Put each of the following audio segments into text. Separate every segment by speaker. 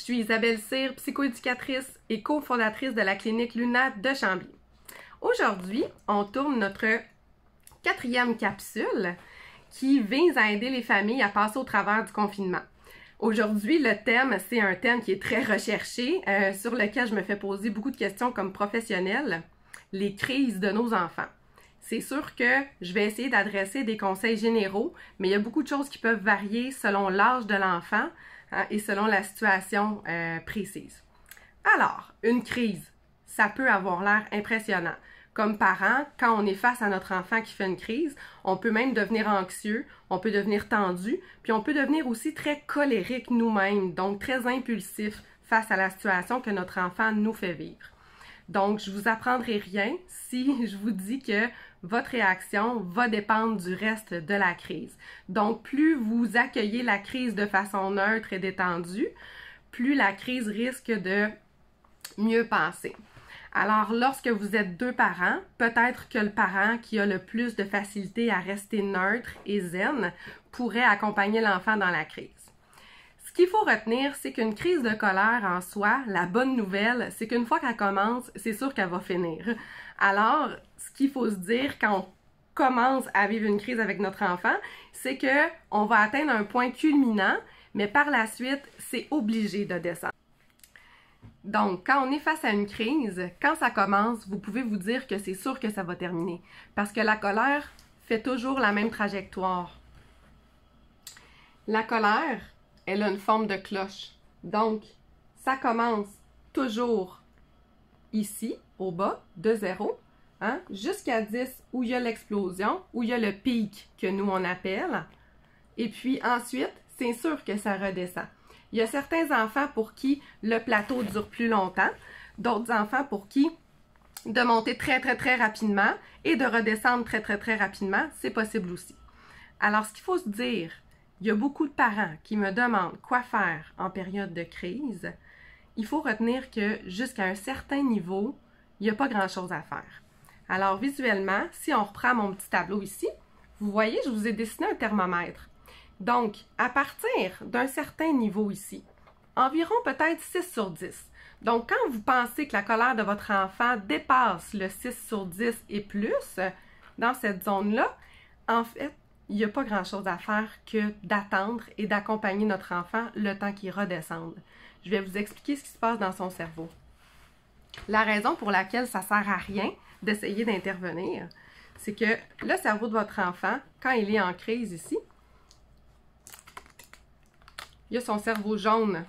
Speaker 1: Je suis Isabelle Cyr, psychoéducatrice et cofondatrice de la clinique Luna de Chambly. Aujourd'hui, on tourne notre 4e capsule qui vise à aider les familles à passer au travers du confinement. Aujourd'hui, le thème, c'est un thème qui est très recherché, sur lequel je me fais poser beaucoup de questions comme professionnelle, les crises de nos enfants. C'est sûr que je vais essayer d'adresser des conseils généraux, mais il y a beaucoup de choses qui peuvent varier selon l'âge de l'enfant et selon la situation précise. Alors, une crise, ça peut avoir l'air impressionnant. Comme parents, quand on est face à notre enfant qui fait une crise, on peut même devenir anxieux, on peut devenir tendu, puis on peut devenir aussi très colérique nous-mêmes, donc très impulsif face à la situation que notre enfant nous fait vivre. Donc, je vous apprendrai rien si je vous dis que votre réaction va dépendre du reste de la crise. Donc, plus vous accueillez la crise de façon neutre et détendue, plus la crise risque de mieux passer. Alors, lorsque vous êtes 2 parents, peut-être que le parent qui a le plus de facilité à rester neutre et zen pourrait accompagner l'enfant dans la crise. Ce qu'il faut retenir, c'est qu'une crise de colère en soi, la bonne nouvelle, c'est qu'une fois qu'elle commence, c'est sûr qu'elle va finir. Alors, ce qu'il faut se dire quand on commence à vivre une crise avec notre enfant, c'est qu'on va atteindre un point culminant, mais par la suite, c'est obligé de descendre. Donc, quand on est face à une crise, quand ça commence, vous pouvez vous dire que c'est sûr que ça va terminer. Parce que la colère fait toujours la même trajectoire. La colère, elle a une forme de cloche. Donc, ça commence toujours ici, au bas, de 0, jusqu'à 10, où il y a l'explosion, où il y a le pic que nous, on appelle. Et puis ensuite, c'est sûr que ça redescend. Il y a certains enfants pour qui le plateau dure plus longtemps, d'autres enfants pour qui de monter très rapidement et de redescendre très rapidement, c'est possible aussi. Alors, ce qu'il faut se dire, il y a beaucoup de parents qui me demandent quoi faire en période de crise. Il faut retenir que jusqu'à un certain niveau, il n'y a pas grand-chose à faire. Alors, visuellement, si on reprend mon petit tableau ici, vous voyez, je vous ai dessiné un thermomètre. Donc, à partir d'un certain niveau ici, environ peut-être 6 sur 10. Donc, quand vous pensez que la colère de votre enfant dépasse le 6 sur 10 et plus, dans cette zone-là, en fait, il n'y a pas grand-chose à faire que d'attendre et d'accompagner notre enfant le temps qu'il redescende. Je vais vous expliquer ce qui se passe dans son cerveau. La raison pour laquelle ça ne sert à rien d'essayer d'intervenir, c'est que le cerveau de votre enfant, quand il est en crise ici, il y a son cerveau jaune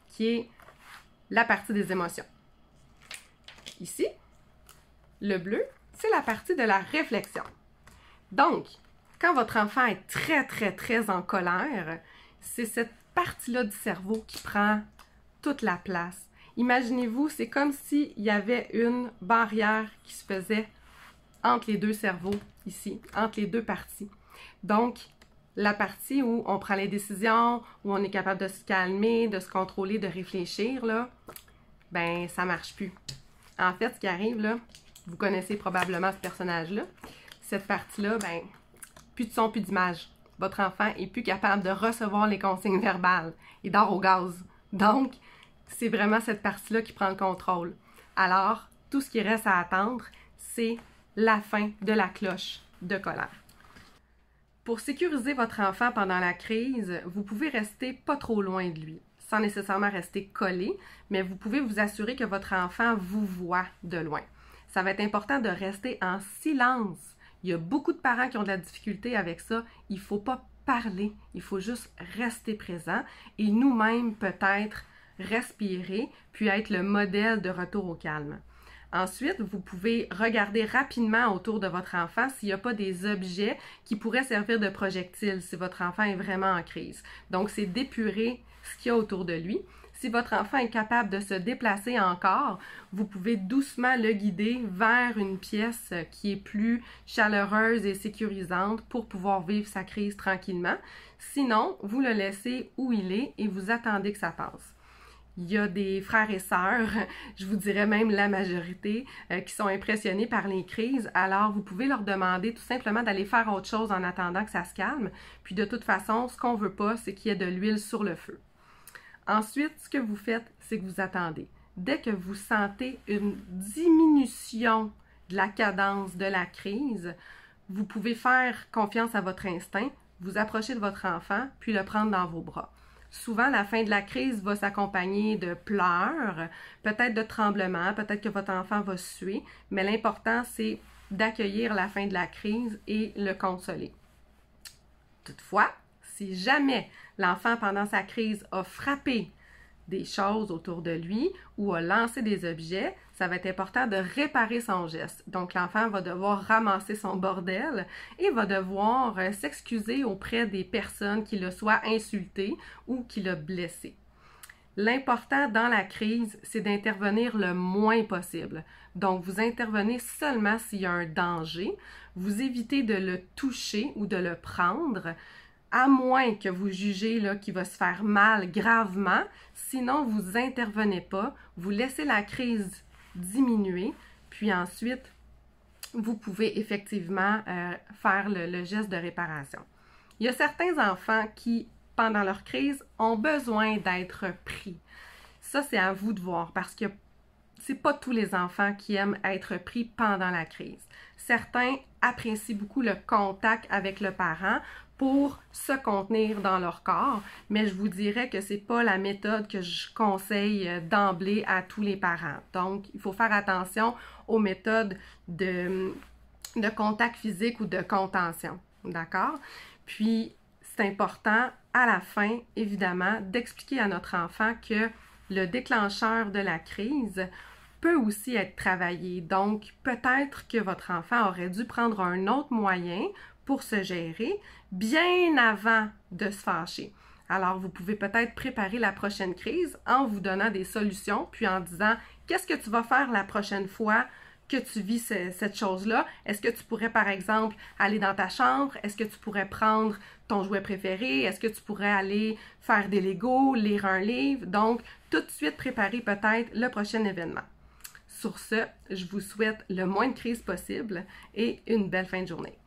Speaker 1: qui est la partie des émotions. Ici, le bleu, c'est la partie de la réflexion. Donc, quand votre enfant est très en colère, c'est cette partie-là du cerveau qui prend toute la place. Imaginez-vous, c'est comme s'il y avait une barrière qui se faisait entre les 2 cerveaux ici, entre les 2 parties. Donc, la partie où on prend les décisions, où on est capable de se calmer, de se contrôler, de réfléchir, là, ben, ça marche plus. En fait, ce qui arrive, là, vous connaissez probablement ce personnage-là. Cette partie-là, ben, plus de son, plus d'image. Votre enfant est plus capable de recevoir les consignes verbales. Il dort au gaz. Donc, c'est vraiment cette partie-là qui prend le contrôle. Alors, tout ce qui reste à attendre, c'est la fin de la cloche de colère. Pour sécuriser votre enfant pendant la crise, vous pouvez rester pas trop loin de lui, sans nécessairement rester collé, mais vous pouvez vous assurer que votre enfant vous voit de loin. Ça va être important de rester en silence. Il y a beaucoup de parents qui ont de la difficulté avec ça. Il ne faut pas parler, il faut juste rester présent et nous-mêmes peut-être respirer, puis être le modèle de retour au calme. Ensuite, vous pouvez regarder rapidement autour de votre enfant s'il n'y a pas des objets qui pourraient servir de projectiles si votre enfant est vraiment en crise. Donc, c'est d'épurer ce qu'il y a autour de lui. Si votre enfant est capable de se déplacer encore, vous pouvez doucement le guider vers une pièce qui est plus chaleureuse et sécurisante pour pouvoir vivre sa crise tranquillement. Sinon, vous le laissez où il est et vous attendez que ça passe. Il y a des frères et sœurs, je vous dirais même la majorité, qui sont impressionnés par les crises. Alors, vous pouvez leur demander tout simplement d'aller faire autre chose en attendant que ça se calme. Puis de toute façon, ce qu'on veut pas, c'est qu'il y ait de l'huile sur le feu. Ensuite, ce que vous faites, c'est que vous attendez. Dès que vous sentez une diminution de la cadence de la crise, vous pouvez faire confiance à votre instinct, vous approcher de votre enfant, puis le prendre dans vos bras. Souvent, la fin de la crise va s'accompagner de pleurs, peut-être de tremblements, peut-être que votre enfant va suer, mais l'important, c'est d'accueillir la fin de la crise et le consoler. Toutefois, si jamais l'enfant, pendant sa crise, a frappé des choses autour de lui ou a lancé des objets, ça va être important de réparer son geste. Donc, l'enfant va devoir ramasser son bordel et va devoir s'excuser auprès des personnes qui le soient insulté ou qui l'ont blessé. L'important dans la crise, c'est d'intervenir le moins possible. Donc, vous intervenez seulement s'il y a un danger. Vous évitez de le toucher ou de le prendre, à moins que vous jugez qu'il va se faire mal gravement. Sinon, vous n'intervenez pas, vous laissez la crise diminuer, puis ensuite, vous pouvez effectivement faire le geste de réparation. Il y a certains enfants qui, pendant leur crise, ont besoin d'être pris. Ça, c'est à vous de voir, parce que c'est pas tous les enfants qui aiment être pris pendant la crise. Certains apprécient beaucoup le contact avec le parent pour se contenir dans leur corps, mais je vous dirais que c'est pas la méthode que je conseille d'emblée à tous les parents. Donc, il faut faire attention aux méthodes de contact physique ou de contention, d'accord? Puis, c'est important, à la fin, évidemment, d'expliquer à notre enfant que le déclencheur de la crise peut aussi être travaillé. Donc, peut-être que votre enfant aurait dû prendre un autre moyen pour se gérer bien avant de se fâcher. Alors, vous pouvez peut-être préparer la prochaine crise en vous donnant des solutions, puis en disant « Qu'est-ce que tu vas faire la prochaine fois que tu vis cette chose-là? Est-ce que tu pourrais, par exemple, aller dans ta chambre? Est-ce que tu pourrais prendre ton jouet préféré? Est-ce que tu pourrais aller faire des Legos, lire un livre? » Donc, tout de suite, préparer peut-être le prochain événement. Sur ce, je vous souhaite le moins de crise possible et une belle fin de journée.